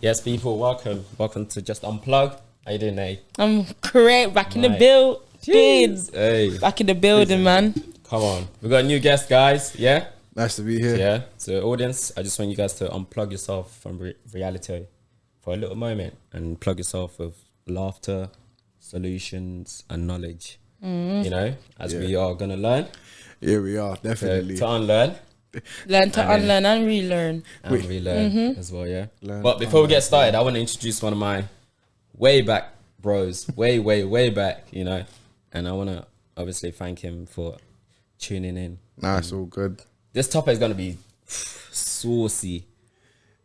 Yes, people, welcome to Just Unplug. How you doing, Nate? I'm correct, back in the build. Hey, back in the building, man. Come on, we got a new guest, guys. Yeah, Nice to be here. yeah. So, audience, I just want you guys to unplug yourself from reality for a little moment and plug yourself with laughter, solutions, and knowledge. You know, as we are gonna learn. Here we are, definitely. To unlearn. Learn to unlearn and relearn. And relearn as well, yeah. Learn, But before we get started, I want to introduce one of my way back bros, way back, you know. And I want to obviously thank him for tuning in. Nah, it's all good. This topic is going to be saucy.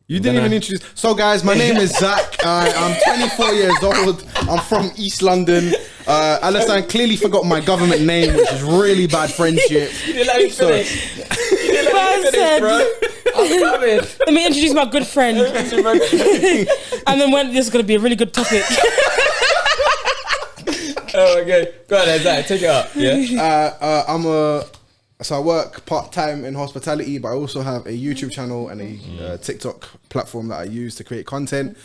You didn't even introduce. So, guys, my name is Zak. I'm 24 years old. I'm from East London. Alison clearly forgot my government name, which is really bad friendship. You didn't let me finish. You didn't let me finish, bro. I'm coming. Let me introduce my good friend. And then this is going to be a really good topic. Oh, okay. Go on, Zach. Take it up. Yeah. So I work part-time in hospitality, but I also have a YouTube channel and a TikTok platform that I use to create content,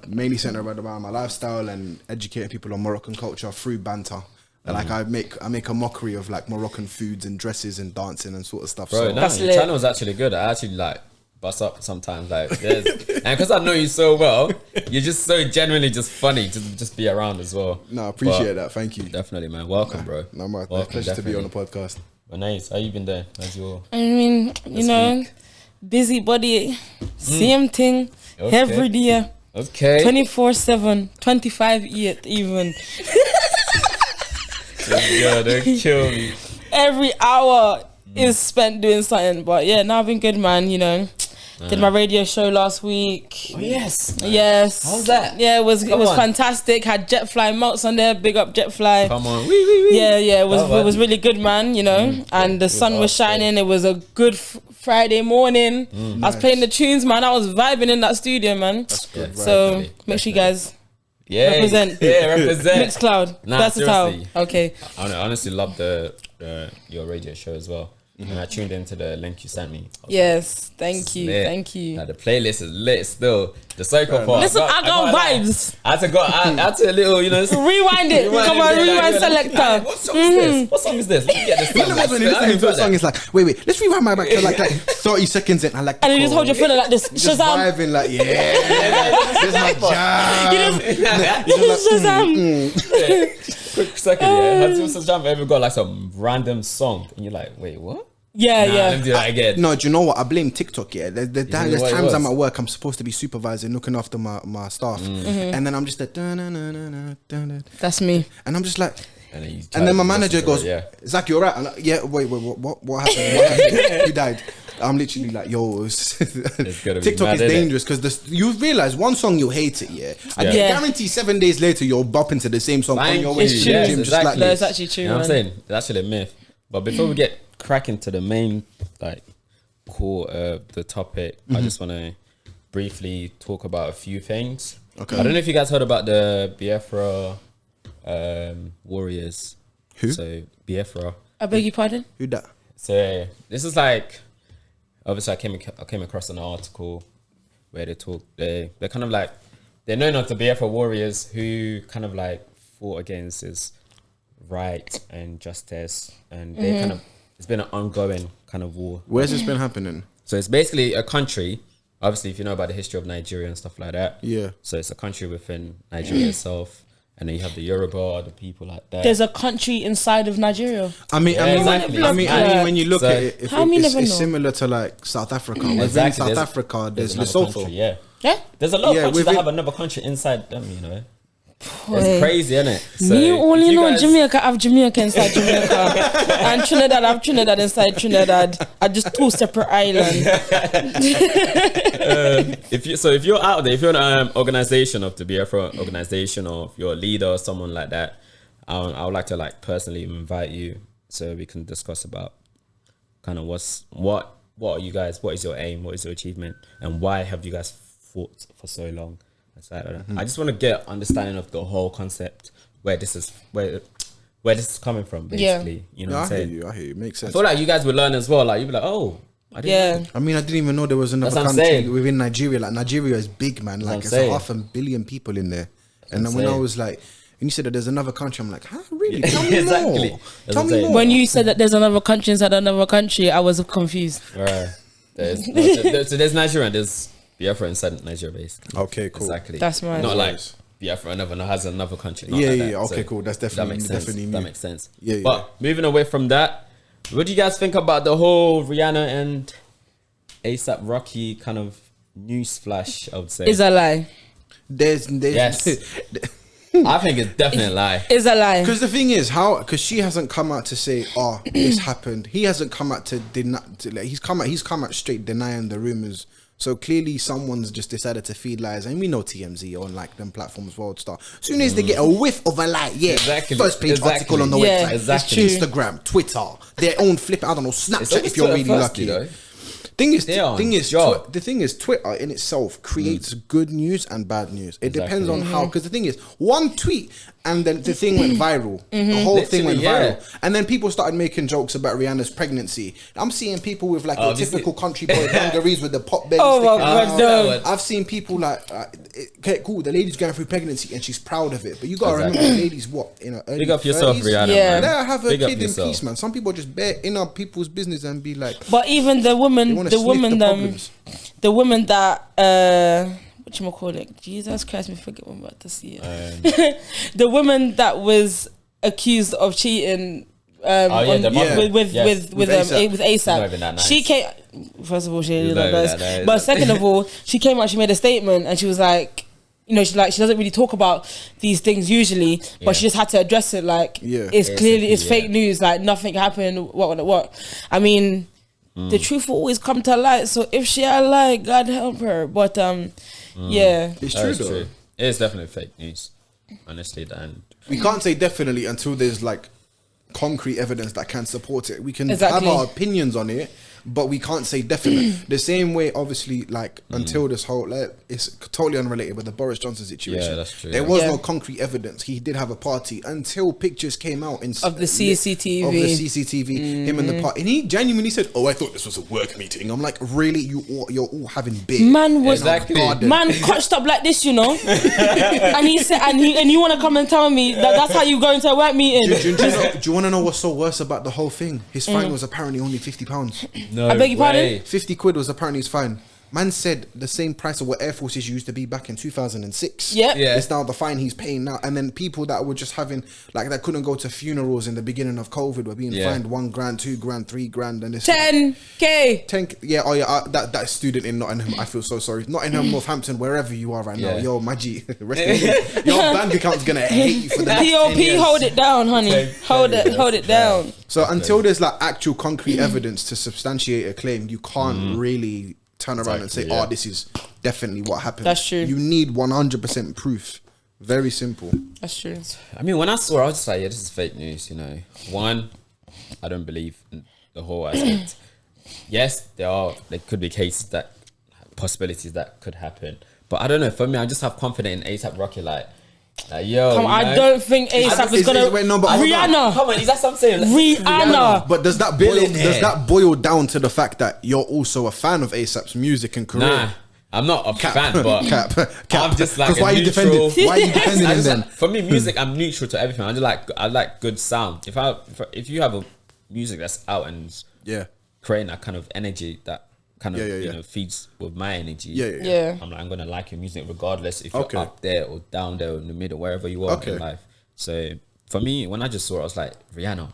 mainly centered around my lifestyle and educating people on Moroccan culture through banter. Like I make a mockery of like Moroccan foods and dresses and dancing and sort of stuff. Bro, So no, your channel is actually good. I actually like bust up sometimes. Like, and because I know you so well, you're just so genuinely just funny to just be around as well. no, I appreciate that. Thank you. Definitely, man. Welcome, bro. No, my Welcome, pleasure to be on definitely. the podcast. But nice. How you been there? How's your... I mean, you know, busybody, same thing, Okay. every day, Okay. 24/7, 25/8 even. Yeah, they kill me. Every hour is spent doing something. But yeah, now I've been good, man, you know. Did my radio show last week. Oh, yes. Yes. How was that? Yeah, it was Come on. fantastic. Had Jetfly Moats on there. Big up Jetfly. Come on. Wee. Yeah, it was Oh, it was really good, man. You know, and the sun was shining. It was a good Friday morning. I was playing the tunes, man. I was vibing in that studio, man. Good vibe. So Definitely, make sure you guys Yeah. represent. Yeah, represent. Mixcloud. Nah, Versatile. seriously. Okay. I honestly love your radio show as well. And I tuned into the link you sent me. Yes. Thank you. Lit. Thank you. Now, the playlist is lit still. The psycho part. Listen, I got vibes. I had to a little, you know. Rewind it. Come on, rewind selector. What song is this? What song is this? Let me get this You know song. when you listen to a song, it's like, wait, let's rewind my back to like 30 seconds in. I like the And you just hold your chord. finger like this. Just Shazam. vibing like, this is my jam. Shazam. Quick second, yeah. Has your Shazam ever got like some random song and you're like, wait, what? Yeah, Nah, yeah. let me do that again. No, do you know what? I blame TikTok, yeah. There's what times it I'm was? at work, I'm supposed to be supervising, looking after my staff. And then I'm just like, dun-dun-dun-dun-dun-dun. That's me. And I'm just like, And then, and then my manager goes, yeah. Zach, you alright? I'm like, yeah, wait, what happened? What happened? Who died? I'm literally like, yo, gonna be TikTok mad, is innit? dangerous because you realize one song you'll hate it, yeah. I can Yeah. guarantee 7 days later you'll bop into the same song on your way It's to true. the Yes, gym, just like exactly. No, this. it's actually true, You know what I'm man. saying? It's actually a myth. But before we get cracking to the main like core of the topic, I just want to briefly talk about a few things. Okay. I don't know if you guys heard about the Biafra warriors. Who? So Biafra. I beg your pardon? Who that? So this is like, obviously I came across an article where they're kind of like, they're known as the Biafra warriors who kind of like fought against this right and justice, and they kind of, it's been an ongoing kind of war. Where's this been happening? So it's basically a country, obviously if you know about the history of Nigeria and stuff like that. Yeah. So it's a country within Nigeria itself, and then you have the Yoruba, the people like that. There's a country inside of Nigeria. I mean, exactly. when you look So- at it, if How me it's, never it's know? similar to like South Africa. Within Exactly. South There's- Africa, there's another Lesotho. country, yeah. Yeah? There's a lot of Yeah, countries that within- have another country inside them, you know. Boy. It's crazy, isn't it? So Me if only you know guys- Jamaica have Jamaica inside Jamaica. And Trinidad have Trinidad inside Trinidad. Are just two separate islands. If you're out there, if you're an organization of the Biafra organization, or if you're a leader or someone like that, I would like to like personally invite you so we can discuss about kind of what are you guys, what is your aim, what is your achievement, and why have you guys fought for so long? I just want to get understanding of the whole concept, where this is coming from, basically. You know No, what I'm I hear saying? you. I hear you. Makes sense. I feel like you guys would learn as well. Like you'd be like, oh, I didn't know. I mean, I didn't even know there was another That's what I'm country saying. within Nigeria. Like Nigeria is big, man. Like That's it's what I'm saying. 500 million people in there. And then I'm when I saying. was like, when you said that there's another country, I'm like, huh, really? Tell me Exactly. more. That's Tell what I'm me saying. more. When you said that there's another country inside another country, I was confused. Right. So there's Nigeria and there's Biafra inside Nigeria, basically. Okay, cool. Exactly. That's mad. Not like Nice. Biafra has another country. Not Yeah, like yeah, that. yeah. Okay, cool. That's definitely- that makes sense. definitely That new. makes sense. Yeah, yeah. But moving away from that, what do you guys think about the whole Rihanna and ASAP Rocky kind of news flash? I would say Is a lie. There's Yes. I think it's definitely a lie. Is a lie. Because the thing is, because she hasn't come out to say, "Oh, this happened." He hasn't come out to deny. He's come out straight denying the rumors. So clearly, someone's just decided to feed lies, and we know TMZ on like them platforms, World Star. As soon as they get a whiff of a lie, Exactly. first page article on the Yeah, website, exactly. it's Instagram, Twitter, their own flip. I don't know, It's Snapchat always if you're Twitter really first, lucky. you know? The on thing job. is, Twitter in itself creates good news and bad news. It depends on Exactly. how. Because the thing is, one tweet and then the thing went viral. The whole thing went Literally, viral, and then people started making jokes about Rihanna's pregnancy. I'm seeing people with like your this is- typical country boy dungarees with the pop belly. Oh my sticking God, out. no. I've seen people like, okay, cool. The lady's going through pregnancy and she's proud of it. But you gotta remember, the lady's what in her early Big up yourself, 30s? Rihanna. Yeah. Man. Let her have her Big up kid in yourself. peace, man. Some people just bear in our people's business and be like, But even the they woman, want the to sniff woman, the problems. the woman that whatchamacallit? Jesus Christ, me forget what I'm about to see it. The woman that was accused of cheating. the model. with A$AP. ASAP. Not even that nice. She came. First of all, she It's did not that even nice. that nice. But second of all, she came out. She made a statement, and she was like, you know, she doesn't really talk about these things usually, but Yeah. she just had to address it. Like, Yeah. it's clearly it's Yeah. fake news. Like nothing happened. What? I mean, the truth will always come to light. So if she had lied, God help her. But yeah, it's That true is though. true. It is definitely fake news. Honestly, and We can't say definitely until there's like concrete evidence that can support it. We can Exactly. have our opinions on it, but we can't say definite. The same way, obviously, like until this whole, it's totally unrelated, but the Boris Johnson situation. Yeah, that's true, There yeah. was Yeah. no concrete evidence. He did have a party until pictures came out Of the CCTV. Of the CCTV, him and the party, and he genuinely said, "Oh, I thought this was a work meeting." I'm like, really? You're all having beer? Man was in our Exactly. garden? man clutched up like this, you know. And he said, and you want to come and tell me that's how you go into a work meeting? Do you want to know what's so worse about the whole thing? His fine was apparently only £50. no I beg your pardon? way. 50 quid was apparently his fine. Man said the same price of what Air Forces used to be back in 2006. Yep. Yeah. It's now the fine he's paying now. And then people that were just having, like, that couldn't go to funerals in the beginning of COVID were being Yeah. fined $1 grand, $2 grand, $3 grand. And this 10K. 10, yeah, oh yeah, that student in Nottingham, I feel so sorry. Nottingham, Northampton, wherever you are right now, Yeah. yo, Maggie, rest in peace. Your bank account's gonna hate you for the next 10 POP, years. hold it down, honey. Okay. Hold Yeah, it that's- down. So until there's like actual concrete evidence to substantiate a claim, you can't really turn around and say, Exactly, yeah. "Oh, this is definitely what happened." That's true. You need 100% proof. Very simple. That's true. I mean, when I saw it, I was just like, yeah, this is fake news, you know. One, I don't believe in the whole aspect. Yes, there could be cases possibilities that could happen. But I don't know, for me, I just have confidence in A$AP Rocky, like yo. Come on, I don't think ASAP is gonna. wait, no, but hold on. Rihanna. Come on, is that something? Rihanna. But does that boil down to the fact that you're also a fan of A$AP's music and career? Nah, I'm not a fan, but Cap. I'm just like 'Cause why are you neutral. defending? Why are you defending I him just then? like- for me, music, I'm neutral to everything. I like good sound. If you have a music that's out and Yeah. creating that kind of energy that kind of Yeah. you know feeds with my energy. Yeah. I'm gonna like your music regardless if Okay. you're up there or down there or in the middle, wherever you are Okay. in life. So for me, when I just saw it, I was like, Rihanna.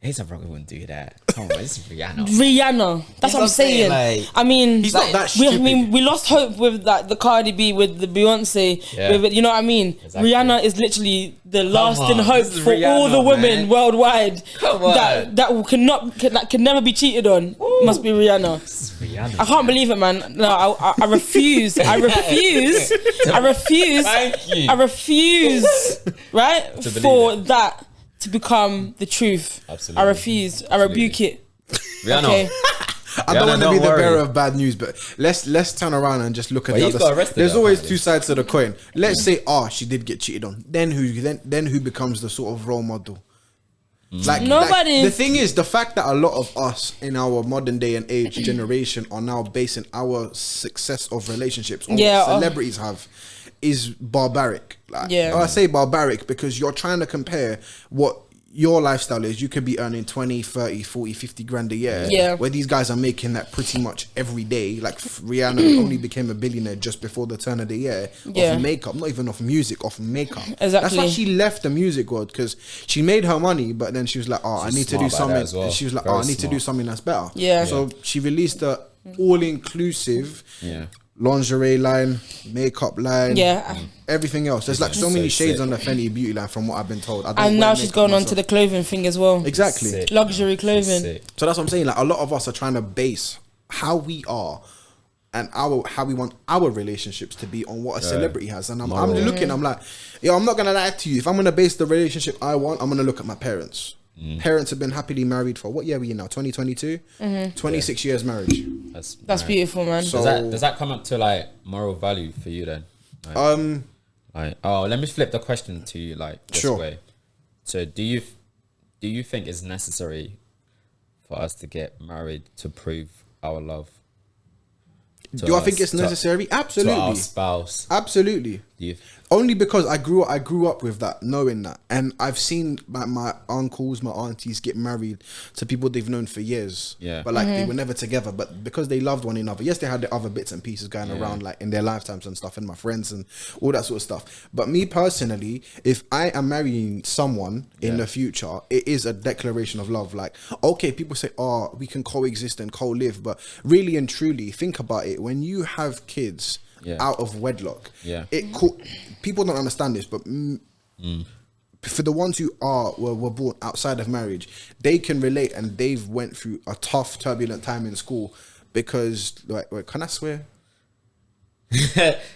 A$AP Rocky wouldn't do that. Come on, this is Rihanna. Rihanna. That's what I'm saying. Like, I mean, He's not that stupid. we lost hope with like the Cardi B, with the Beyonce. Yeah. With, you know what I mean? Exactly. Rihanna is literally the last in on, hope this is for all Rihanna, the women man. worldwide Come on. that can never be cheated on. Must be Rihanna. This is Rihanna. I can't believe it, man. No, I refuse. I refuse. I refuse. Thank you. I refuse. Right believe for it. that to become the truth. Absolutely. I refuse. I rebuke it. Rihanna. Okay. I don't Rihanna, want to don't be the worry. bearer of bad news, but let's turn around and just look at Well, the he's other got side. arrested There's now, always apparently. two sides to the coin. Let's say, she did get cheated on. Then who becomes the sort of role model? Nobody. The thing is, the fact that a lot of us in our modern day and age generation are now basing our success of relationships on what celebrities have is barbaric. I say barbaric because you're trying to compare what your lifestyle is. You could be earning 20, 30, 40, 50 grand a year, where these guys are making that pretty much every day. Like Rihanna only became a billionaire just before the turn of the year off makeup, not even off music, off makeup. Exactly. That's why she left the music world, because she made her money, but then she was like, I need to do something. Well. She was like, I need to do something that's better. So she released the all-inclusive lingerie line, makeup line, everything else. There's like so many shades on the Fenty beauty line from what I've been told. And now she's going on to the clothing thing as well. Exactly. Sick. Luxury clothing. So that's what I'm saying. Like a lot of us are trying to base how we are and how we want our relationships to be on what a celebrity has. And I'm looking, I'm like, I'm not gonna lie to you. If I'm gonna base the relationship I want, I'm gonna look at my parents. Parents have been happily married for what year are we in now? 2022. 26 years marriage. That's beautiful, man. So does that come up to like moral value for you then? Let me flip the question to you like this way. So do you think it's necessary for us to get married to prove our love? Do I think it's necessary? Absolutely. To our spouse. Absolutely. Only because I grew up with that, knowing that, and I've seen my uncles, my aunties get married to people they've known for years. But like they were never together, but because they loved one another. Yes, they had the other bits and pieces going around like in their lifetimes and stuff, and my friends and all that sort of stuff. But me personally, if I am marrying someone in the future, it is a declaration of love. Like, okay, people say, oh, we can coexist and co-live, but really and truly, think about it. When you have kids out of wedlock, people don't understand this, but for the ones who were born outside of marriage, they can relate, and they've went through a tough, turbulent time in school because, like, wait, can I swear?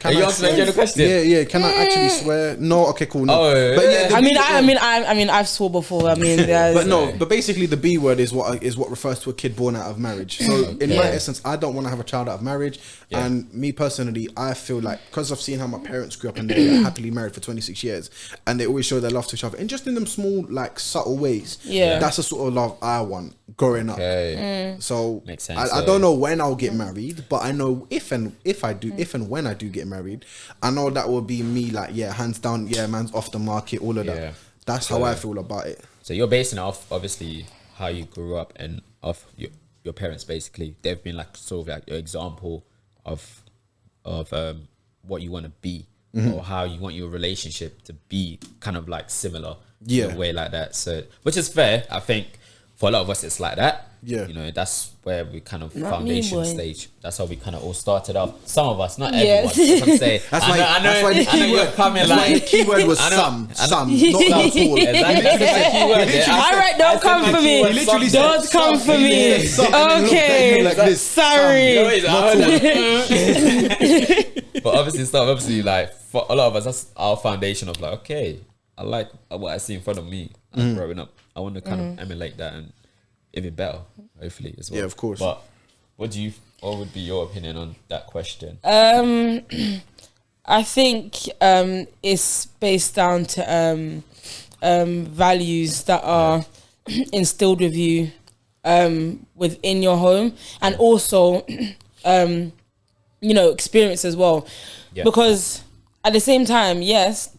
Are you answering the question? Yeah. Can I actually swear? No. Okay, cool. No. Oh, but I mean, I've swore before. I mean, but basically, the B word is what refers to a kid born out of marriage. So, in my essence, I don't want to have a child out of marriage. And me personally, I feel like because I've seen how my parents grew up and they were happily married for 26 years, and they always show their love to each other, and just in them small, like subtle ways. That's the sort of love I want growing up. So makes sense. I don't know when I'll get married, but I know if and when I do get married, I know that will be me, like, hands down, man's off the market, all of that. That's how I feel about it. So you're basing it off, obviously, how you grew up and off your parents, basically. They've been like sort of like your example of what you want to be, or how you want your relationship to be kind of like similar in a way like that. So, which is fair. I think for a lot of us, it's like that. You know, that's where we kind of foundation stage. That's how we kind of all started off. Some of us, not everyone. That's what I'm saying. That's why the keyword was some, not all. Exactly. That's the keyword. All right, don't come for me. Don't come for me. Okay, sorry. But obviously, like for a lot of us, that's our foundation of like, okay, I like what I see in front of me growing up. I want to kind of emulate that and even better, hopefully, as well. Yeah, of course. But what would be your opinion on that question? I think it's based down to values that are instilled with you within your home, and also experience as well. Because at the same time, yes,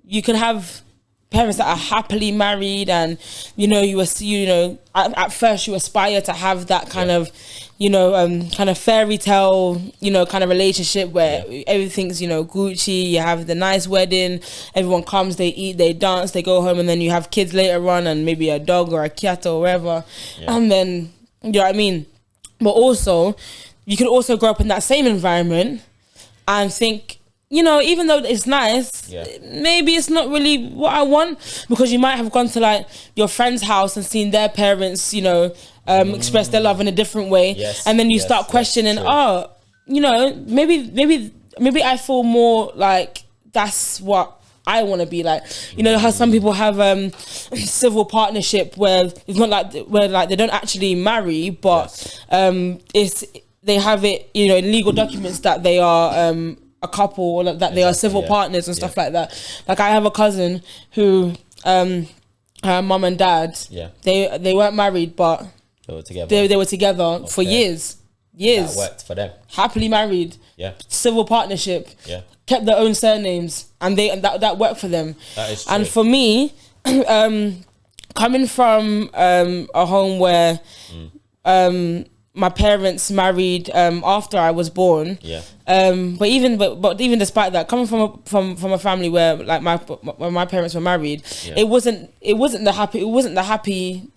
you can have parents that are happily married, and at first you aspire to have that kind of kind of fairy tale kind of relationship where everything's Gucci. You have the nice wedding, everyone comes, they eat, they dance, they go home, and then you have kids later on, and maybe a dog or a cat or whatever, and then you know what I mean. But also you can also grow up in that same environment and think, even though it's nice, maybe it's not really what I want, because you might have gone to like your friend's house and seen their parents, express their love in a different way, and then you start questioning, maybe I feel more like that's what I want to be like. How some people have civil partnership where it's not like they don't actually marry, but they have it, in legal documents that they are a couple, or that they are civil partners and stuff like that. Like I have a cousin who her mum and dad. Yeah. They weren't married, but They were together. they were together for years. That worked for them. Happily married. Yeah. Civil partnership. Yeah. Kept their own surnames, and that worked for them. That is true. And for me, coming from a home where my parents married after I was born. Yeah. But even despite that, coming from a family where like my parents were married, it wasn't the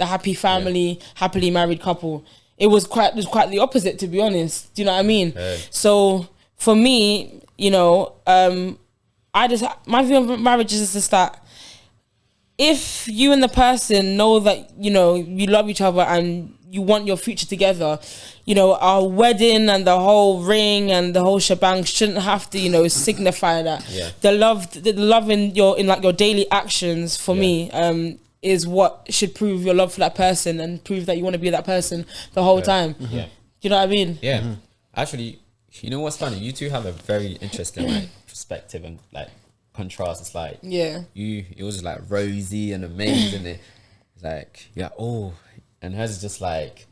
happy family, happily married couple. It was quite the opposite, to be honest. Do you know what I mean? Hey. So for me, you know, my view of marriage is just that if you and the person know that, you know, you love each other and you want your future together, you know, our wedding and the whole ring and the whole shebang shouldn't have to, you know, signify that. Yeah. The love in your daily actions for me is what should prove your love for that person and prove that you want to be that person the whole time. Yeah. Do you know what I mean? Yeah. Actually, you know what's funny? You two have a very interesting like perspective and like contrast. It's like it was like rosy and amazing. It's like and hers is just like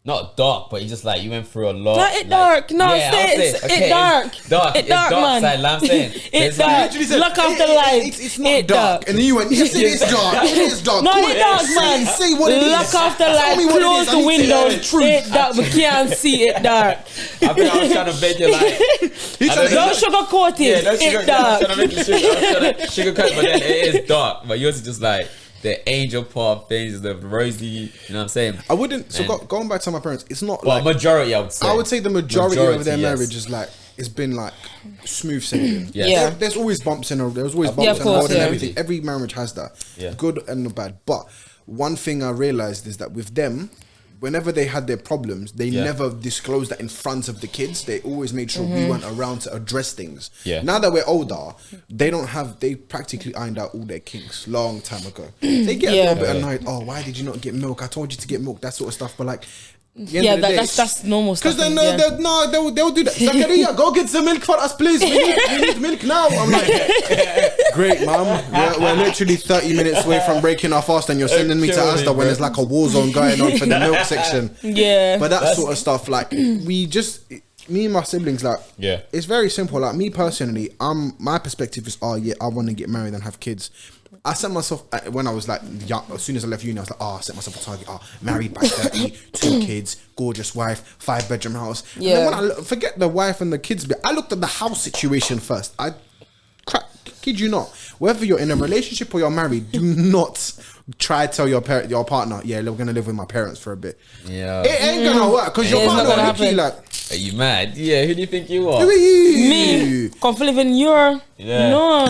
not dark, but you just like you went through a lot. Not it dark. No, It's dark. Dark. It dark, man. Side, I'm saying. It's dark. Look off the light. It's not dark. And then you went, yes, it is dark. It is dark. No, it dark, man. Say what it is. Look off the light. Close the windows. It dark. We can't see it dark. I think I was trying to make it like. Don't sugarcoat it. It dark. I was trying to make it sugarcoat, but then it is dark. But yours is just like the angel part of things, the rosy, you know what I'm saying? I wouldn't. So going back to my parents, it's not well, like majority. I would say. I would say the majority of their marriage is like it's been like smooth sailing. There's always bumps in. There's always bumps and roads and everything. Every marriage has that, good and bad. But one thing I realized is that with them, whenever they had their problems, they never disclosed that in front of the kids. They always made sure we weren't around to address things. Yeah. Now that we're older, they practically ironed out all their kinks long time ago. They get a little bit annoyed. Oh, why did you not get milk? I told you to get milk. That sort of stuff. But like, that's normal stuff. Because they'll do that. Zakaria, go get some milk for us, please. We need milk now. I'm like, great, mum. We're literally 30 minutes away from breaking our fast, and you're sending me to Asda when there's like a war zone going on for the milk section. Yeah. But that sort of stuff, like, me and my siblings, like, it's very simple. Like, me personally, my perspective is, I want to get married and have kids. I set myself, when I was like young, as soon as I left uni, I was like, I set myself a target. Married by 30, 2 kids, gorgeous wife, 5-bedroom house. Yeah. And then when I forget the wife and the kids bit, I looked at the house situation first. Kid you not, whether you're in a relationship or you're married, do not try to tell your partner, we're gonna live with my parents for a bit. Yeah, it ain't gonna work because your partner will look at you like, are you mad? Yeah, who do you think you are? Me, can't live in your no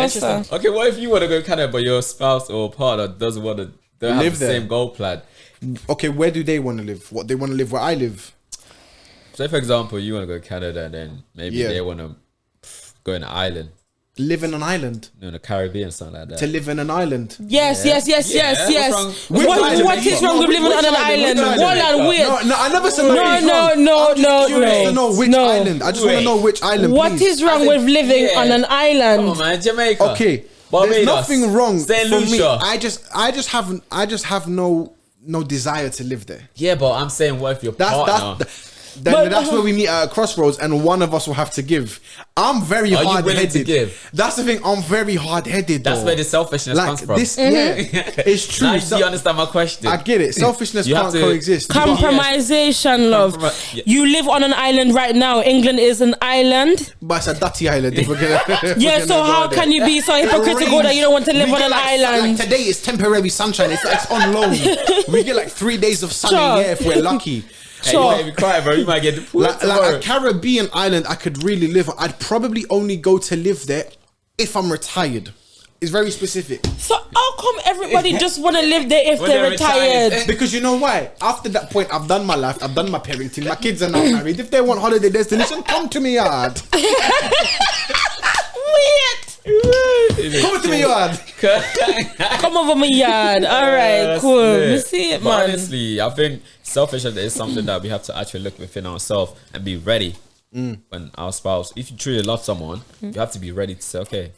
sir. Okay, what if you want to go Canada but your spouse or partner doesn't want to have the same goal plan? Okay, where do they want to live? What, they want to live where I live? So for example, you want to go Canada and then maybe they want to go in an island. Live in an island. No, in the Caribbean, something like that. To live in an island. Yes. What is wrong with living on an island? No, I never said no. Which island? I just want to know which island. What is wrong with living on an island? Come on, man, Jamaica. Okay, there's nothing wrong Saint for Lucia. me. I just have no desire to live there. Yeah, but I'm saying, what if your partner? That's where we meet at a crossroads, and one of us will have to give. I'm very hard-headed. That's the thing. I'm very hard-headed. That's where the selfishness comes from. It's true. Now you understand my question. I get it. Selfishness can't coexist. Compromisation, love. You live on an island right now. England is an island, but it's a dirty island. If we're gonna, so how can you be so hypocritical that you don't want to live on an island? Like today is temporary sunshine. It's on loan. We get like 3 days of sun a year if we're lucky. Hey, you might be quiet, bro. You might get deported like a Caribbean island I could really live on. I'd probably only go to live there if I'm retired. It's very specific. So how come everybody just want to live there if they're retired? Because you know why? After that point, I've done my life. I've done my parenting. My kids are now married. If they want holiday destination, come to me yard. Come to me yard. Come over my yard. All right, cool. We see it, man. Honestly, I think selfishness is something that we have to actually look within ourselves and be ready when our spouse. If you truly love someone, you have to be ready to say, okay,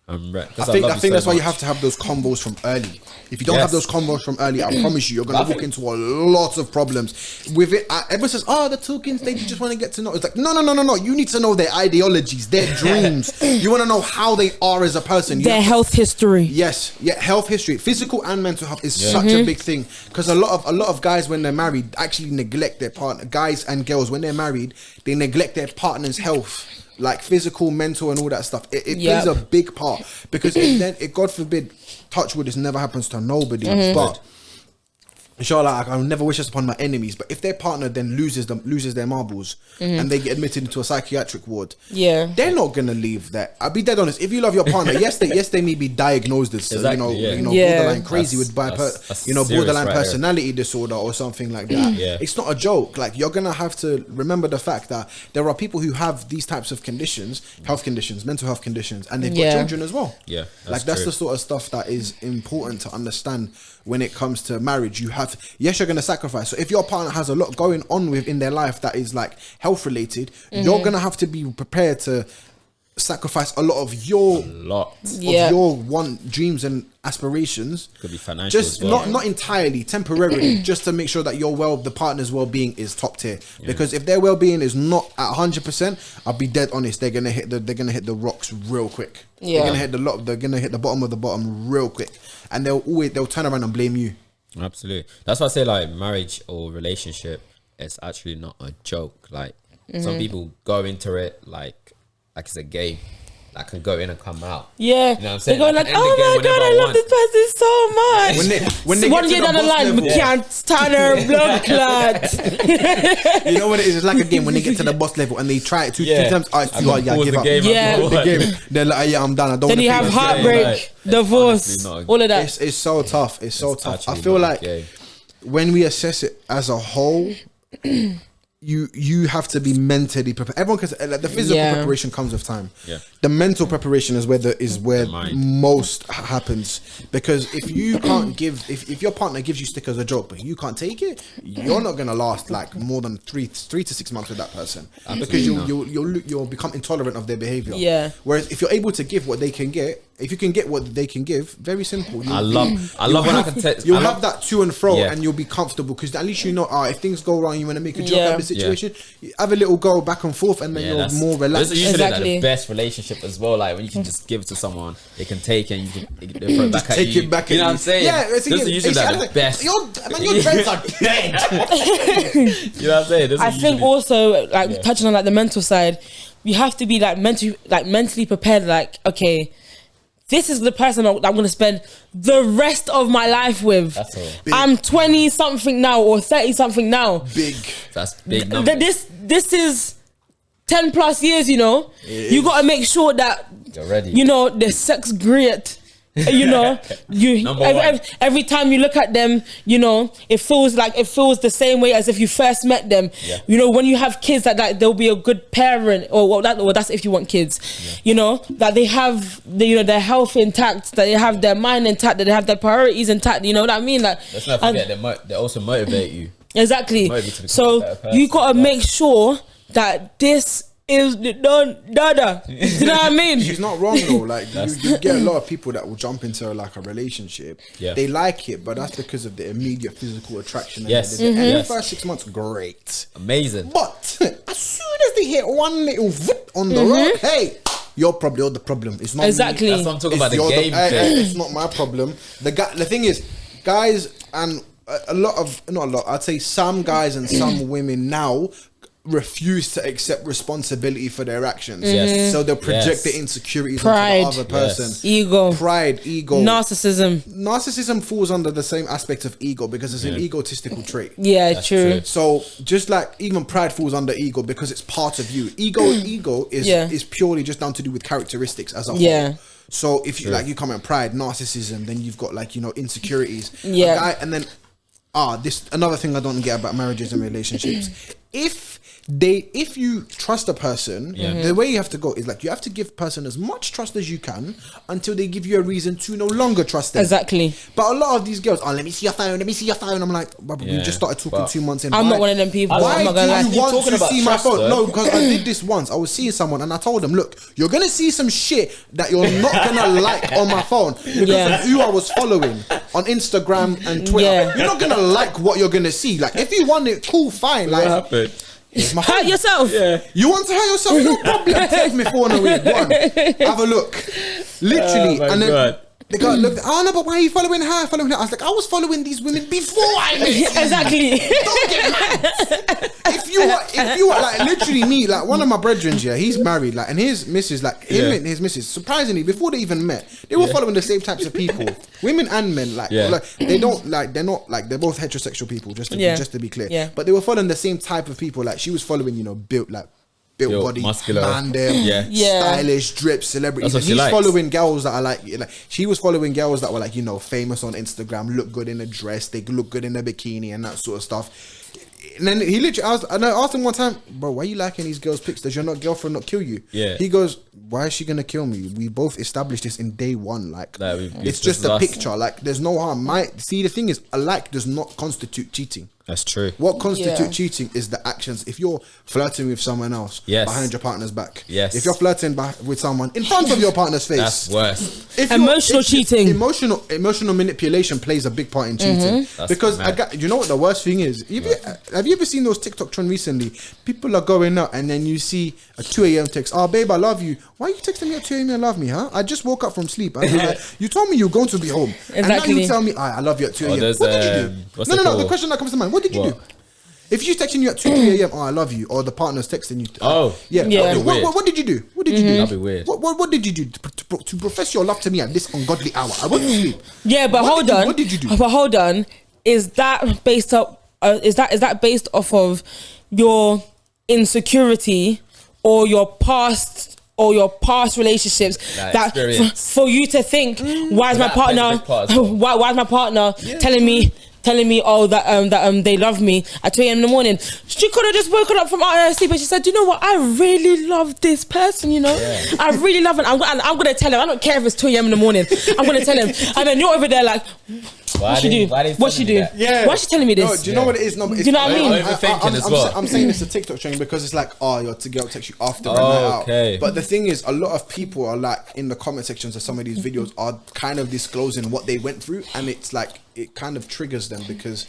I think that's why you have to have those combos from early. If you don't have those combos from early, I promise you, you're gonna walk into a lot of problems with it. Everyone says, "Oh, the talking stage, you just want to get to know." It's like, no. You need to know their ideologies, their dreams. You want to know how they are as a person. Their health history. Yes, health history, physical and mental health is such a big thing, because a lot of guys when they're married actually neglect their partner. Guys and girls when they're married, they neglect their partner's health. Like physical, mental, and all that stuff. It plays a big part, because if God forbid, touch wood, this never happens to nobody. But inshallah, I'll never wish this upon my enemies. But if their partner then loses their marbles and they get admitted into a psychiatric ward, they're not gonna leave that. I'll be dead honest. If you love your partner, yes, they may be diagnosed as borderline crazy with borderline personality disorder or something like that. It's not a joke. Like, you're gonna have to remember the fact that there are people who have these types of conditions, health conditions, mental health conditions, and they've got children as well. That's the sort of stuff that is important to understand when it comes to marriage. You're going to sacrifice. So if your partner has a lot going on within their life that is like health related, you're going to have to be prepared to sacrifice a lot of your dreams and aspirations. Could be financial, just not entirely, temporarily, just to make sure that the partner's well-being is top tier. Because if their well-being is not at 100%, I'll be dead honest, they're gonna hit the rocks real quick. They're gonna hit the bottom of the bottom real quick, and they'll turn around and blame you. Absolutely. That's why I say, like, marriage or relationship is actually not a joke. Like, some people go into it like it's a game that can go in and come out. Yeah, you know what I'm saying? They're going like, oh my god, I love this person so much. When they one year down the line, we can't stand her blood clot. You know what it is? It's like a game. When they get to the boss level and they try it two times, give up. The game. They're like, I'm done. I don't. Then you have heartbreak, divorce, all of that. It's so tough. It's so tough. I feel like when we assess it as a whole, you have to be mentally prepared. Everyone can, like, the physical preparation comes with time. The mental preparation is where most happens, because if you can't if your partner gives you stick as a joke but you can't take it, you're not gonna last like more than 3 to 6 months with that person. Because you'll become intolerant of their behavior. Whereas if you're able to give what they can get, if you can get what they can give, very simple. I love when I can text. You'll have that to and fro, and you'll be comfortable, because at least you know, if things go wrong, you want to make a joke out of the situation. You have a little go back and forth, and then you're more relaxed. This is usually like the best relationship as well. Like, when you can just give it to someone, they can take it, and you can throw it back at you. Take it back. You know what I'm saying? Yeah, this is usually like the best. Your dreads are dead. You know what I'm saying? I think also, like, touching on like the mental side, you have to be like mentally prepared. Like, okay, this is the person I'm going to spend the rest of my life with. I'm 20 something now or 30 something now. That's big number. This is 10 plus years, you know. You got to make sure that you're ready. You know, the sex great. You know, every time you look at them, you know, it feels the same way as if you first met them. You know, when you have kids, that they'll be a good parent, or that's if you want kids. You know, that they have their health intact, that they have their mind intact, that they have their priorities intact. You know what I mean? Like, let's not forget, they also motivate you. Exactly. So you gotta make sure that this is the dada. Do you know what I mean? She's not wrong though. Like, you get a lot of people that will jump into like a relationship. They like it, but that's because of the immediate physical attraction. And the first 6 months, great, amazing. But as soon as they hit one little whip on the road, hey, you're probably the problem. It's not exactly. Me. That's what I'm talking about. The game thing. It's not my problem. The thing is, guys, and I'd say some guys and some women now refuse to accept responsibility for their actions. So they'll project the insecurities onto the other person. Ego. Pride, ego. Narcissism falls under the same aspect of ego, because it's an egotistical trait. That's true. So just like even pride falls under ego, because it's part of you. Ego is purely just down to do with characteristics as a whole. So if you you come in pride, narcissism, then you've got insecurities. And then this another thing I don't get about marriages and relationships if you trust a person, the way you have to go is like you have to give person as much trust as you can until they give you a reason to no longer trust them. Exactly. But a lot of these girls, let me see your phone, let me see your phone. I'm like, we just started talking 2 months in. I'm not one of them people. Why I'm not gonna lie. do you want to see my phone? though. No, because I did this once. I was seeing someone and I told them, look, you're gonna see some shit that you're not gonna like on my phone because of who I was following on Instagram and Twitter. Yeah. You're not gonna like what you're gonna see. Like if you want it, cool, fine. Like What happened? Hurt yourself. Yeah. you want to hurt yourself? No problem. Text me for a week. One, have a look. Literally, Oh my and then God. the guy looked. Oh no, but why are you following her? I was like, I was following these women before I met you. Exactly. Don't get mad. If you are like literally me, like one of my brethren, he's married, like, and his missus, like him and his missus, surprisingly, before they even met, they were following the same types of people, women and men, like they don't like they're not like they're both heterosexual people, just to be clear. Yeah. But they were following the same type of people. Like she was following, built body, muscular, man, them, stylish, drip, celebrity. That's what And she he's likes. following girls that are like she was following girls that were like famous on Instagram, look good in a dress, they look good in a bikini and that sort of stuff. And then he literally I asked him one time, bro, why are you liking these girls' pics? Does your girlfriend not kill you? Yeah. He goes, why is she gonna kill me? We both established this in day one. Like we've it's just a picture. Like there's no harm. The thing is, a like does not constitute cheating. That's true. What constitutes cheating is the actions. If you're flirting with someone else behind your partner's back, if you're flirting with someone in front of your partner's face, that's worse. Emotional cheating. Emotional manipulation plays a big part in cheating. Because you know what the worst thing is? Have you ever seen those TikTok trend recently? People are going out and then you see a 2 a.m. text. Oh, babe, I love you. Why are you texting me at 2 a.m. I love me, huh? I just woke up from sleep. I was like, you told me you were going to be home. Exactly. And now you tell me, I love you at 2 a.m. What did you do? No. The question that comes to mind, what did you do? If she's texting you at 2 a.m, I love you, or the partner's texting you, what did you do? What did you do? That'd be weird. What did you do to profess your love to me at this ungodly hour? I went to sleep. Yeah, but hold on. What did you do? But hold on. Is that based up? Is that based off of your insecurity or your past? Or your past relationships that for you to think, why is my partner telling me that they love me at 2 a.m. in the morning? She could have just woken up from sleep and she said, you know what, I really love this person, I really love it. I'm gonna tell him. I don't care if it's 2 a.m. in the morning. I'm gonna tell him. And then you're over there like, what she do? Why is she telling me this? No, do you know what it is? No, do you know what I mean? I'm saying it's a TikTok trend because it's like, your girl text you after a night out. But the thing is, a lot of people are like in the comment sections of some of these videos are kind of disclosing what they went through, and it's like it kind of triggers them because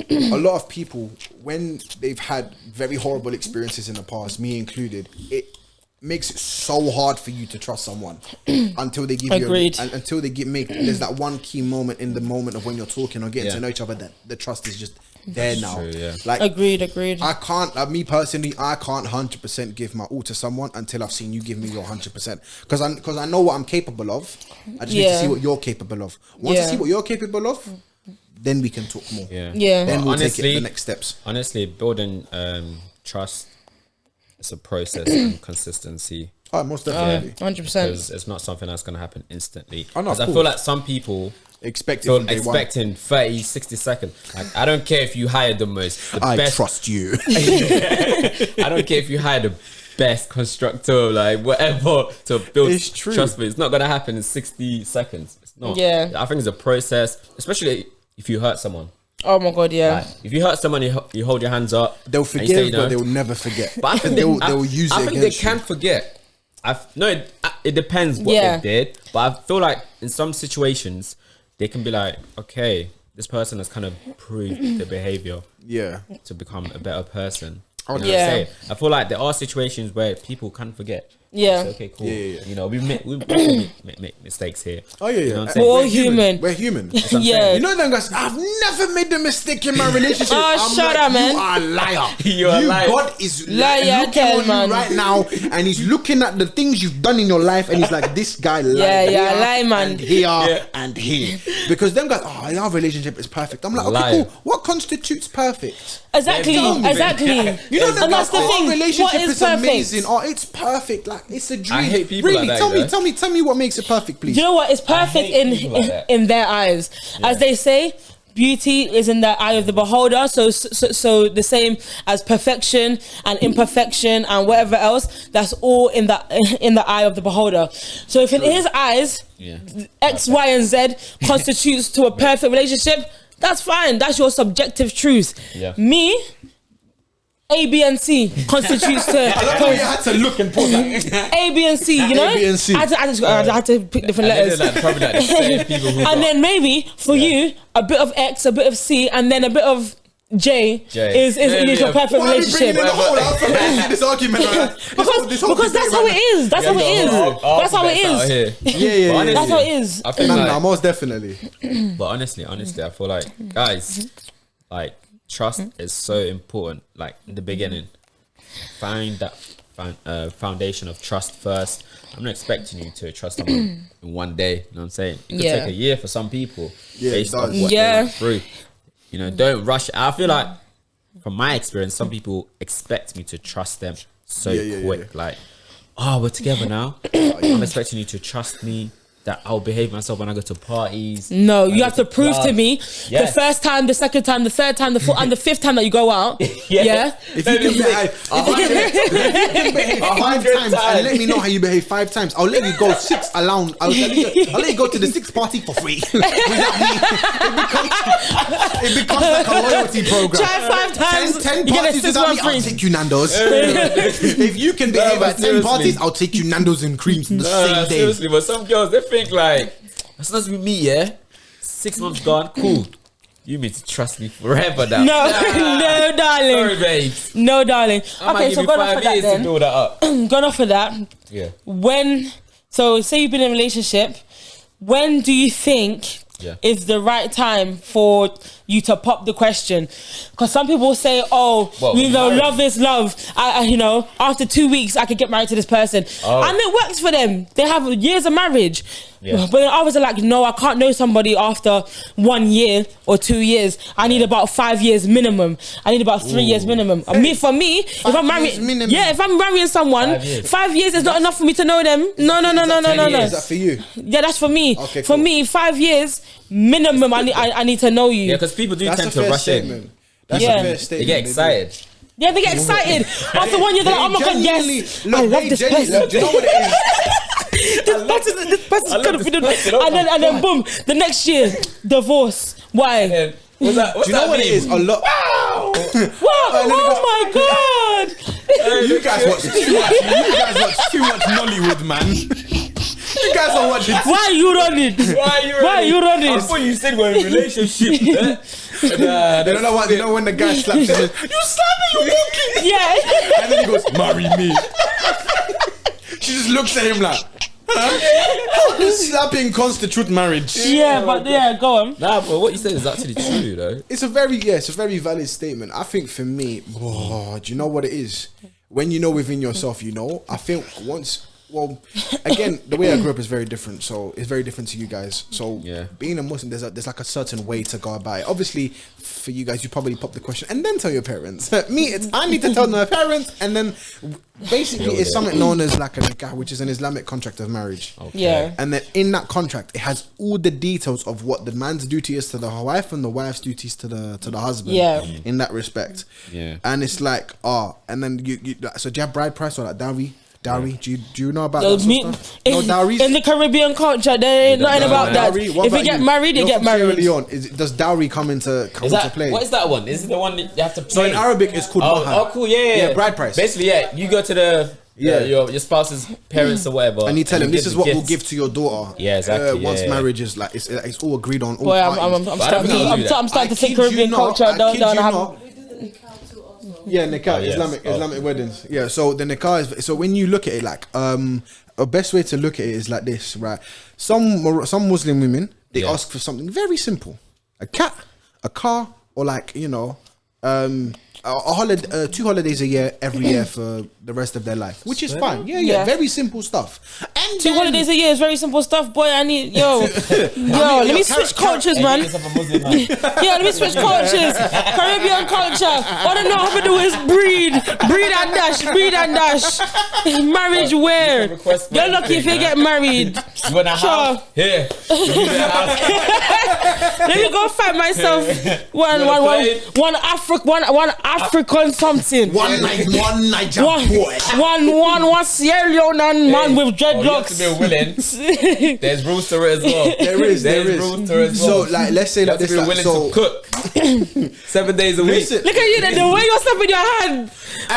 a lot of people, when they've had very horrible experiences in the past, me included, it makes it so hard for you to trust someone until they give until they there's that one key moment in the moment of when you're talking or getting to know each other that the trust is just there now. True, Like agreed. I can't, me personally, I can't 100% give my all to someone until I've seen you give me your 100%, because I know what I'm capable of. I just need to see what you're capable of. Once I see what you're capable of, then we can talk more. Then we'll take it to the next steps. Honestly, building trust, it's a process and consistency. Oh, most definitely. 100%. Because it's not something that's going to happen instantly. Oh, no, I feel like some people expecting 30, 60 seconds. Like, I don't care if you hire the best. Trust you. I don't care if you hire the best constructor, like whatever, to build trust. But it's not going to happen in 60 seconds. It's not. Yeah. I think it's a process, especially if you hurt someone. Oh my God, yeah. Like, if you hurt someone, you hold your hands up. They'll forgive, but they'll never forget. But I think they'll use it against you. I think they can forget. It depends what they did. But I feel like in some situations, they can be like, okay, this person has kind of proved their behavior to become a better person. I feel like there are situations where people can forget. Yeah. So, okay, cool. Yeah. We make mistakes here. Oh yeah. You know We're all human. We're human. Yeah. You know them guys, I've never made a mistake in my relationship. Oh, shut up, man. You are a liar. You're a liar. God is liar, looking on you right now, and he's looking at the things you've done in your life, and he's like, this guy lied. Lie, man. And here and here. Because them guys, our relationship is perfect. I'm like, okay, cool. What constitutes perfect? Exactly. You know, And that's the thing. Relationship What is is perfect? Amazing. Oh, it's perfect. Like, it's a dream. I hate people really, like that, tell me what makes it perfect, please. Do you know what? It's perfect in their eyes. As they say, beauty is in the eye of the beholder. So the same as perfection and imperfection and whatever else, that's all in the eye of the beholder. So if in his eyes, X, Y, and Z constitutes to a perfect relationship, that's fine. That's your subjective truth. Yeah. Me, A, B, and C constitutes to. I love how you had to look and pause that. A, B, and C, you know? A, B, and C. I had to pick different letters. Probably like the same people who And then maybe for you, a bit of X, a bit of C, and then a bit of J. is your perfect Why are we bringing relationship. in the whole alphabet into this argument? Because that's how it is. That's how it is. That's how it is. Yeah. Honestly, That's how it is. I think No, most definitely. but honestly, I feel like, guys, like, trust is so important. Like, in the beginning, find that foundation of trust first. I'm not expecting you to trust someone in one day. You know what I'm saying? It could take a year for some people based on what they went through. You know, don't rush it. I feel like, from my experience, some people expect me to trust them so quick. Like, oh, we're together now. I'm expecting you to trust me, that I'll behave myself when I go to parties. No, you have to prove to me the first time, the second time, the third time, the fourth, and the fifth time that you go out. If you can behave 5 times and let me know how you behave 5 times, I'll let you go 6 around. I'll let you go to the 6th party for free. It becomes like a loyalty program. Try 5 times. 10 you parties without me, I'll take you Nando's. If you can behave at 10 parties, I'll take you Nando's and creams the same day. Seriously, but some girls, they think like, as soon as we meet, 6 months gone, cool. You need to trust me forever now. No, darling. Sorry, babes. No, darling. Okay, so going off of that to then. build that up. Going off of that. Yeah. So say you've been in a relationship, when do you think is the right time for you to pop the question? Because some people say, love is love. I after 2 weeks I could get married to this person, and it works for them. They have years of marriage. But then others are like, no, I can't know somebody after 1 year or 2 years. I need about 5 years minimum. I need about 3 years minimum. For me, if I'm married, if I'm marrying someone, 5 years is not enough for me to know them. No. Is that for you? Yeah, that's for me. Okay, for me, 5 years minimum. I need to know you. Yeah, because people do tend to rush in. That's a fair statement. They get excited. Yeah, they get excited. After 1 year, they're like, oh my God, yes, I love this person. Do you know what it is? This person's gonna be and then boom, the next year, divorce. Why? Do you know what it is? A lot. Wow! Oh my God! You guys watch too much Nollywood, man. You guys are watching. Why are you running? Why are you running? I thought you said we're in a relationship. They don't know what. You know when the guy slaps him, you slap me, you walking. Yeah. And then he goes, marry me. She just looks at him like, how does slapping constitute marriage? Yeah, but go on. Nah, but what you said is actually true, though. It's a very valid statement. I think for me, do you know what it is? When you know within yourself, I think again, the way I grew up is very different, so it's very different to you guys. So being a Muslim, there's like a certain way to go about it. Obviously, for you guys, you probably pop the question and then tell your parents. Me, I need to tell my parents, and then basically it's something known as like a nikah, which is an Islamic contract of marriage. Okay. Yeah. And then in that contract, it has all the details of what the man's duty is to the wife and the wife's duties to the husband. Yeah. In that respect. Yeah. And it's like, and then you so do you have bride price or like dowry? Dowry, do you know about that sort of stuff? No dowries? In the Caribbean culture, there ain't nothing about that. Dowry? If you get married, you get married. Does dowry come into play? What is that one? Is it the one that you have to pay? So in Arabic, it's called mahar. Oh, cool, yeah. Bride price. Basically, you go to the your spouse's parents or whatever, and you tell them this is what gifts. we'll give to your daughter. Yeah, exactly. Once marriage is like it's all agreed on. All Boy, parties. I'm starting to think Caribbean culture. Yeah, nikah, Islamic weddings. Yeah, so the nikah is, so when you look at it, like a best way to look at it is like this, right? Some Muslim women, they ask for something very simple: a cat, a car, or like a holiday, 2 holidays a year every year for the rest of their life, which is fine. Yeah, very simple stuff. And 2 holidays a year is very simple stuff, boy. I need let me switch cultures, man. Yeah, let me switch cultures. Caribbean culture. All I know how to do is breed and dash. Marriage where? You're lucky if you get married. You want a house? Here. Let me go find myself one African something. One Niger boy. One Sierra Leonean man with dreadlocks. You have to be willing. There's rules to it as well. There is. rules to it as well. So like, let's say like this. You have to be willing to cook 7 days a week. Look at you, the way you're stuff in your hand.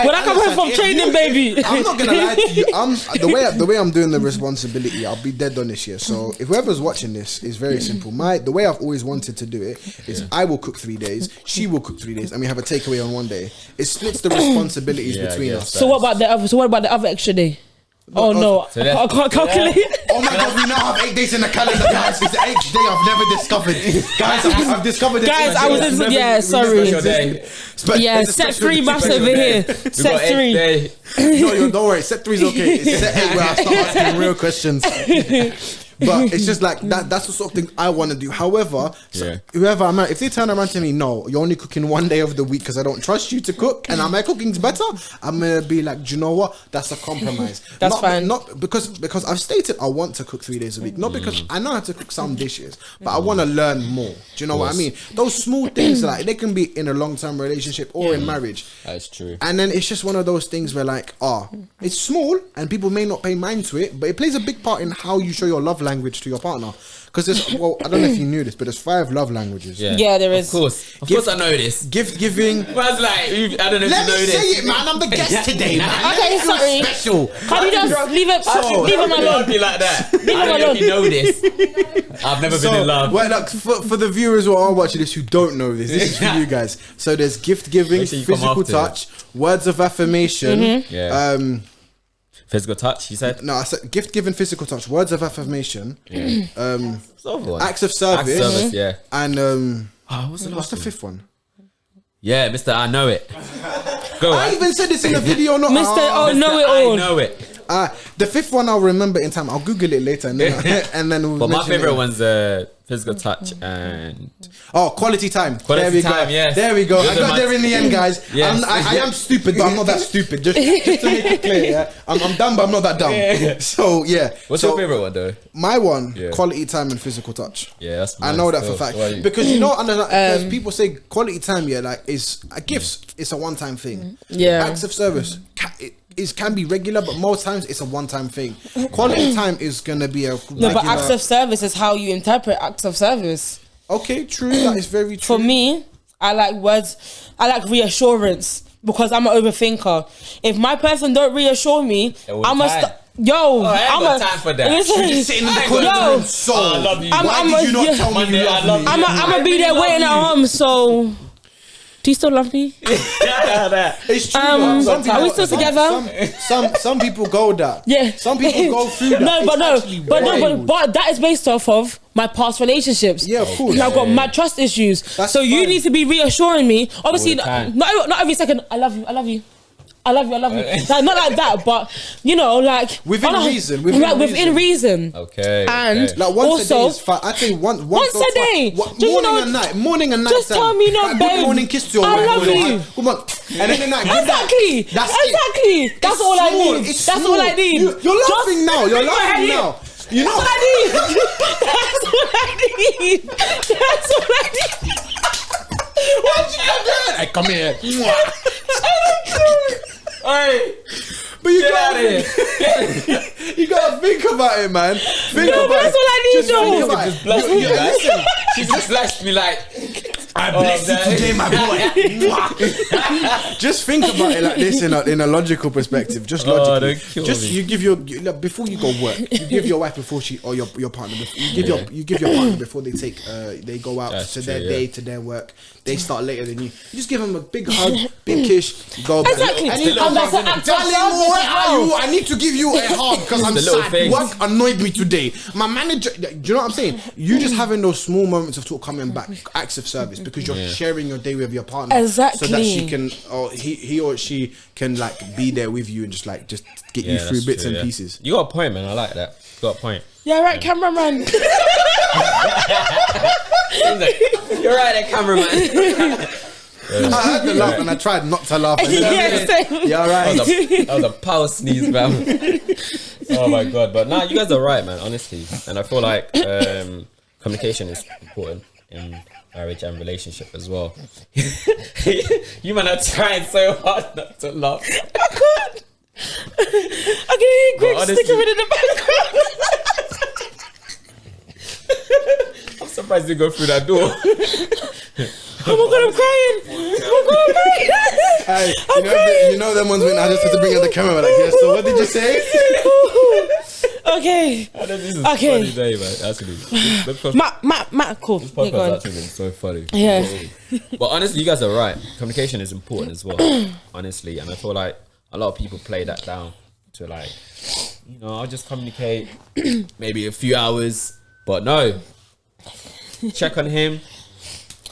When I come home from training, baby. I'm not gonna lie to you. The way I'm doing the responsibility, I'll be dead on this year. So if whoever's watching this is very simple. The way I've always wanted to do it is I will cook 3 days, she will cook 3 days, and we have a takeaway on 1 day. It splits the responsibilities between us. So what about the other extra day? Oh no, I can't calculate. Oh my god, we now have 8 days in the calendar, guys. It's the 8th day I've never discovered. Guys, I've discovered it. Guys, I was sorry. Set 3 maths over here. Set 3. No, don't worry. Set 3 is okay. It's set 8 where I start asking real questions. But it's just like that. That's the sort of thing I want to do. However, whoever I'm at, if they turn around to me, no, you're only cooking 1 day of the week because I don't trust you to cook, and my cooking's better, I'm gonna be like, do you know what? That's a compromise. That's fine. Not because I've stated I want to cook 3 days a week. Not because I know how to cook some dishes, but I want to learn more. Do you know what I mean? Those small things, like they can be in a long-term relationship or in marriage. That's true. And then it's just one of those things where like, it's small and people may not pay mind to it, but it plays a big part in how you show your love language to your partner. Because there's, I don't know if you knew this, but there's 5 love languages. Yeah, there is. Of course I know this. Gift giving. Man's like, I don't know if you know this. Let me say it, man. I'm the guest today, man. Okay, sorry. Special. Can you just leave him alone? Be like that. Leave him I don't know alone. if you know this. I've never been in love. Well, look, for the viewers who are watching this who don't know this is for you guys. So there's gift giving, physical touch, words of affirmation. Physical touch, you said? No, I said gift giving, physical touch, words of affirmation, acts of service, and what's the 5th one? Yeah, Mr. I know it. Go on. I even said this in the video, not Mr. Know It All. I know it. The 5th one I'll remember in time. I'll Google it later, and then we'll. But my favorite one's physical touch and quality time. Quality time, yes. There we go. I got there in the end, guys. Yes. I am stupid, but I'm not that stupid. Just to make it clear, yeah. I'm dumb, but I'm not that dumb. So yeah. What's your favorite one though? My one, quality time and physical touch. Yeah, that's nice. I know that for a fact because because people say quality time, like is gifts. It's a one-time thing. Yeah. Acts of service. Can be regular, but most times it's a one-time thing. Quality time is gonna be a but acts of service is how you interpret acts of service. Okay, true. That is very true. For me, I like words. I like reassurance because I'm an overthinker. If my person don't reassure me, I'm a time for that. Listen, just sitting in the corner. I love you. Why did you not tell me you love me? I'm gonna be there waiting at home. So. Do you still love me? It's true. Are we still together? Some people go that. Yeah. Some people go through that. But that is based off of my past relationships. Yeah, of course. I've got mad trust issues. So you need to be reassuring me. Obviously, not every second. I love you. Like, not like that, but like within reason. Within reason. Okay. And like once a day is fine. I think once a day. Morning and night. Just tell me no, like, babe. Good morning, kiss to your wife. I love you. Come on. And then night. Exactly. That's all I need. That's all I need. You're laughing now. You're laughing now. You know what I need. That's all I need. Why'd you come here? Hey, come here. Hey, but you gotta think about it, man. Think about that's it. all I need, She just blessed me like I bless you today, my boy. Just think about it like this in a logical perspective. Just logically. You give before you go work. You give your wife before your partner. You give your partner before they go out to their day to their work. They start later than you. You just give them a big hug, big kiss. Go back. Exactly. Darling, where are you? I need to give you a hug because I'm sad. Work annoyed me today. My manager. Do you know what I'm saying? You just having those small moments of talk coming back. Acts of service. because you're sharing your day with your partner. Exactly. So that she can, or he or she can like be there with you and just get you through bits and pieces. You got a point, man. I like that. You got a point. Yeah, right, cameraman. You're right, cameraman. I had to laugh and I tried not to laugh. Yeah, right. That was a power sneeze, man. Oh my god! But nah, you guys are right, man. Honestly, and I feel like communication is important in marriage and relationship as well. You man are trying so hard not to laugh. I can't. I can hear Greg sticking in the background. I'm surprised you go through that door. Oh my god, I'm crying. Oh my god, I'm crying. Hey, you know them ones when I just had to bring out the camera like, yeah, so what did you say? Okay. This is funny day, man. Actually, Matt, cool. This podcast has actually been so funny. Yeah. But honestly, you guys are right. Communication is important as well. Honestly, and I feel like a lot of people play that down to like, I'll just communicate maybe a few hours, but no. Check on him.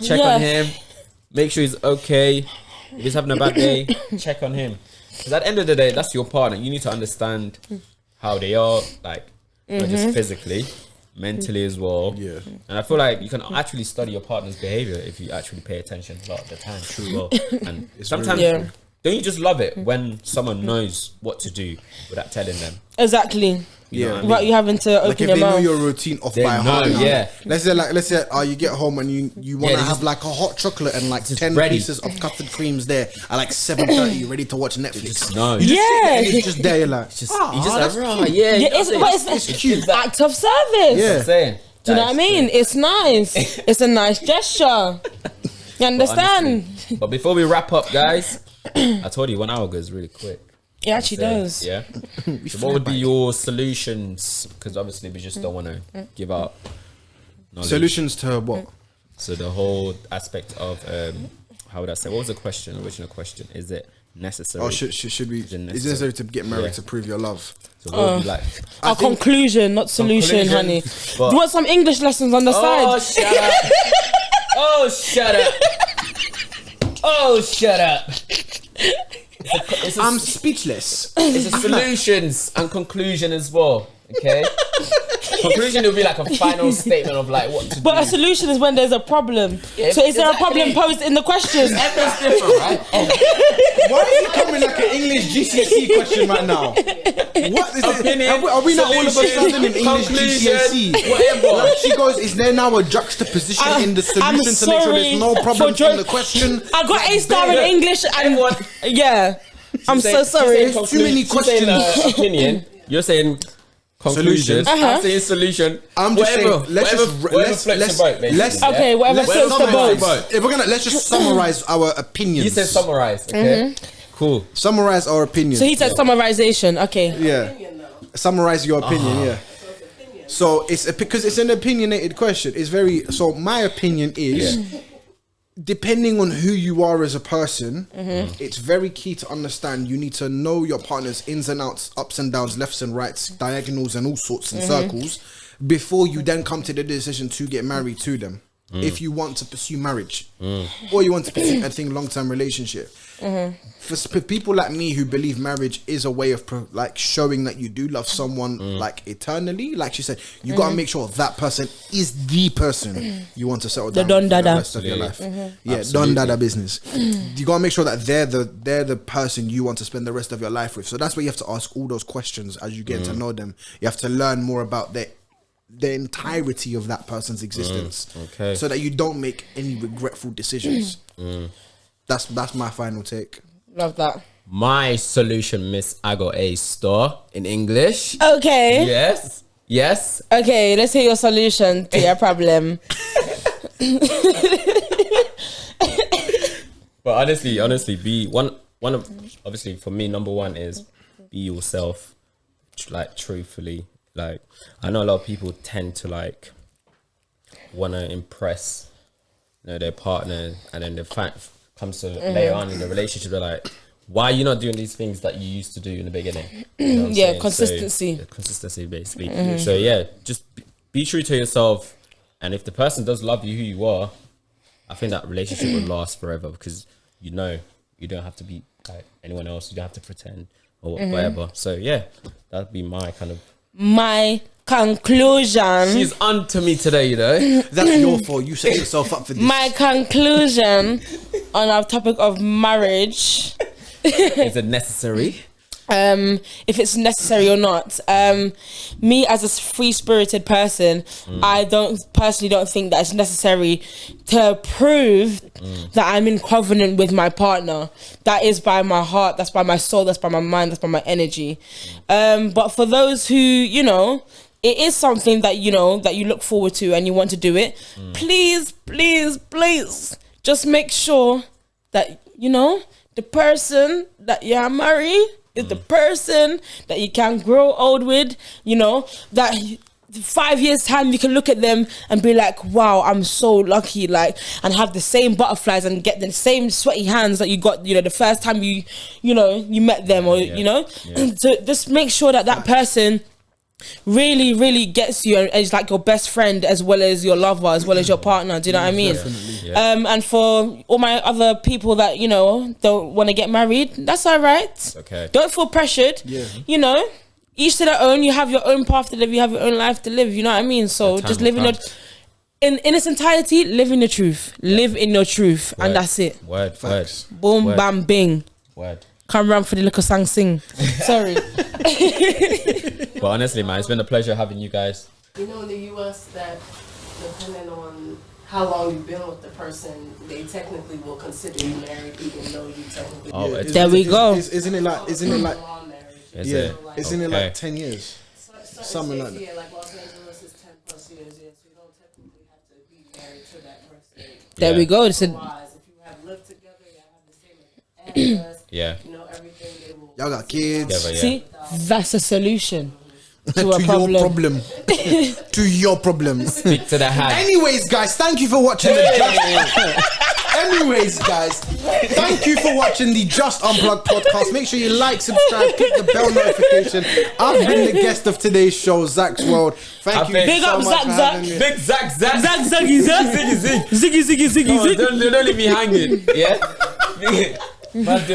Check on him. Make sure he's okay. If he's having a bad day, check on him. Because at the end of the day, that's your partner. You need to understand how they are, like, not just physically, mentally as well. Yeah. And I feel like you can actually study your partner's behavior if you actually pay attention a lot of the time. True. Well. And sometimes, don't you just love it when someone knows what to do without telling them? Exactly. Yeah, but you having to open your mouth. Like if they know your routine off by heart. Yeah. Let's say you get home and you want to have like a hot chocolate and like 10 pieces of custard creams there at like 7:30, ready to watch Netflix. It's just there. You're like, it's cute. Act of service. Yeah. I'm saying. Do you know what I mean? It's nice. It's a nice gesture. You understand? But before we wrap up, guys, I told you 1 hour goes really quick. It actually does. Yeah. So what would be your solutions? Because obviously we just don't want to give out knowledge. Solutions to what? So the whole aspect of how would I say? What was the question? Original question? Is it necessary? Oh, should we? Is it necessary to get married to prove your love? So what would be like? Our conclusion, not solution, honey. Do you want some English lessons on the side? Oh, shut up! Oh, shut up! I'm speechless. It's a solutions and conclusion as well. Okay. Conclusion will be like a final statement of like what to do. But a solution is when there's a problem. Yeah, so is there a problem posed in the question? Everyone's different, right? Why is it coming like an English GCSE question right now? What is it? Are we not all of a sudden in English GCSE? Whatever. Like she goes, is there now a juxtaposition in the solution to make sure there's no problem in the question? I got A star in English and I'm so sorry. There's too many questions. Opinion. You're saying conclusion. I'm saying solution. I'm just saying. Let's just summarize our opinions. You said summarize. Okay. Cool. Summarize our opinions. So he said summarization. Okay. Yeah. Summarize your opinion. Yeah. So it's because it's an opinionated question. It's very. So my opinion is. Depending on who you are as a person, it's very key to understand. You need to know your partner's ins and outs, ups and downs, lefts and rights, diagonals and all sorts and circles before you then come to the decision to get married to them. If you want to pursue marriage or you want to pursue a long-term relationship. For people like me who believe marriage is a way of like showing that you do love someone like eternally, like she said, you gotta make sure that person is the person you want to settle down with for the rest of your life. Yeah, don dada business. You gotta make sure that they're the person you want to spend the rest of your life with. So that's why you have to ask all those questions as you get to know them. You have to learn more about the entirety of that person's existence, so that you don't make any regretful decisions. That's my final take. Love that. My solution, Miss, I got a star in English. Okay. Yes. Okay, let's hear your solution to your problem. But honestly, be one of obviously for me, number one is be yourself, like truthfully. Like I know a lot of people tend to like want to impress, their partner, and then the fact comes to later on in the relationship, they're like, why are you not doing these things that you used to do in the beginning? You know what I'm saying? Consistency. So, consistency, basically. So yeah, just be true to yourself, and if the person does love you who you are, I think that relationship will last forever because you don't have to be like anyone else. You don't have to pretend or whatever. So yeah, that'd be my kind of my conclusion. She's onto me today, you know. That's your fault. You set yourself up for this. My conclusion on our topic of marriage. Is it necessary? If it's necessary or not. Me as a free-spirited person, I personally don't think that it's necessary to prove that I'm in covenant with my partner. That is by my heart, that's by my soul, that's by my mind, that's by my energy. But for those who, you know, it is something that, you know, that you look forward to and you want to do it, please just make sure that, you know, the person that you're marrying is the person that you can grow old with, you know, that 5 years time you can look at them and be like, wow, I'm so lucky, like, and have the same butterflies and get the same sweaty hands that you got, you know, the first time you met them, or you know. So just make sure that person really gets you and is like your best friend as well as your lover, as well as your partner. Do you know what I mean? And for all my other people that, you know, don't want to get married, that's all right. Okay. Don't feel pressured. You know, each to their own. You have your own path to live. You have your own life to live. You know what I mean? So just live in its entirety. Live in the truth. Live in your truth, and that's it. Word. Boom, bam, bing. Word. Come round for the little sing. Sorry. But honestly, man, it's been a pleasure having you guys. You know, in the US, that depending on how long you've been with the person, they technically will consider you married, even though you technically. There we go. Isn't it like? Isn't it Okay. like 10 years? Something like that. Yeah, like Los Angeles is 10+ years. Yeah, so you don't technically have to be married to that person. There we go. It's Otherwise, if you have lived together, you have the same address. You know, everything they will. Y'all got kids. See, that's a solution to a to problem. your problem. To your problems. Speak to the hand. Anyways, guys, thank you for watching the Anyways, guys, thank you for watching the Just Unplugged podcast. Make sure you like, subscribe, click the bell notification. I've been the guest of today's show, Zaks World. Thank you Big so up, much for Zak. having me. Big Zaks. Ziggy. Don't leave me hanging. Yeah. Thank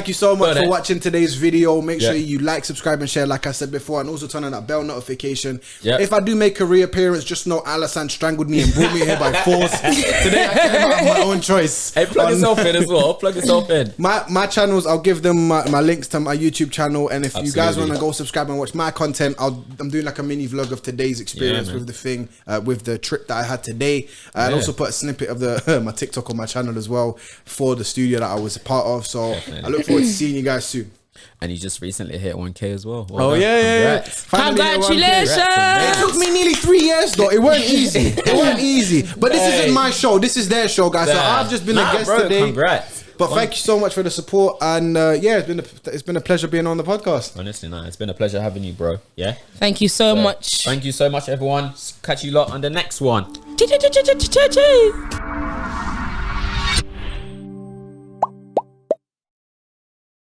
you so much for watching today's video. Make sure you like, subscribe, and share, like I said before, and also turn on that bell notification. If I do make a reappearance, just know Alassane strangled me and brought me here by force. Today I came out of my own choice. Hey, plug yourself in as well. Plug yourself in. My channels, I'll give them my links to my YouTube channel, and if you guys want to go subscribe and watch my content, I'm doing like a mini vlog of today's experience with the thing, with the trip that I had today, and also put a snippet of the my TikTok on my channel as well for the studio that I was a part of. So I look forward to seeing you guys soon. And you just recently hit 1K as well. Well yeah. Congratulations. It took me nearly 3 years though. It weren't easy. But this isn't my show. This is their show, guys. So I've just been a guest today. Congrats. But thank you so much for the support, and it's been a pleasure being on the podcast. Honestly, it's been a pleasure having you, bro. Yeah. Thank you so much. Thank you so much, everyone. Catch you lot on the next one.